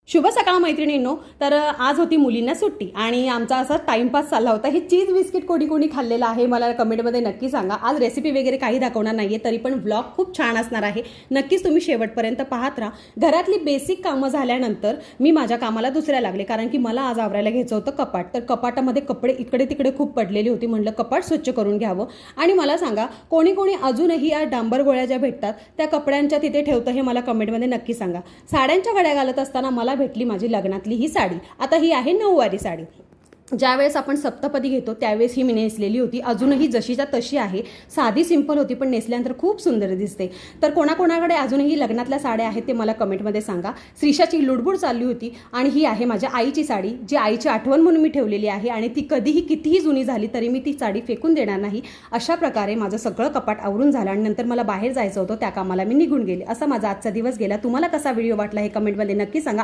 शुभ सकाळ मैत्रिणींनो. तर आज होती मुलींना सुट्टी आणि आमचा असा टाइमपास चालला होता. हे चीज बिस्किट कोणी कोणी खाल्लेलं आहे मला कमेंटमध्ये नक्की सांगा. आज रेसिपी वगैरे काही दाखवणार नाही आहे, तरी पण व्लॉग खूप छान असणार आहे. नक्कीच तुम्ही शेवटपर्यंत पाहत राहा. घरातली बेसिक कामं झाल्यानंतर मी माझ्या कामाला दुसऱ्या लागले, कारण की मला आज आवरायला घ्यायचं होतं कपाट. तर कपाटामध्ये कपडे इकडे तिकडे खूप पडलेली होती. म्हणलं कपाट स्वच्छ करून घ्यावं. आणि मला सांगा, कोणी कोणी अजूनही या डांबर गोळ्या ज्या भेटतात त्या कपड्यांच्या तिथे ठेवतं हे मला कमेंटमध्ये नक्की सांगा. साड्यांच्या घड्या घालत असताना मला भेटली माझी लग्नातली ही साडी. आता ही आहे नऊवारी साडी. ज्यावेळेस आपण सप्तपदी घेतो त्यावेळेस ही मी नेसलेली होती. अजूनही जशीच्या तशी आहे. साधी सिंपल होती, पण नेसल्यानंतर खूप सुंदर दिसते. तर कोणाकोणाकडे अजूनही लग्नातल्या साड्या आहेत ते मला कमेंटमध्ये सांगा. श्रीषाची लुडबुड चालली होती. आणि ही आहे माझ्या आईची साडी, जी आईची आठवण म्हणून मी ठेवलेली आहे. आणि ती कधीही कितीही जुनी झाली तरी मी ती साडी फेकून देणार नाही. अशा प्रकारे माझं सगळं कपाट आवरून झालं आणि नंतर मला बाहेर जायचं होतं. त्या कामाला मी निघून गेले. असा माझा आजचा दिवस गेला. तुम्हाला कसा व्हिडिओ वाटला हे कमेंटमध्ये नक्की सांगा.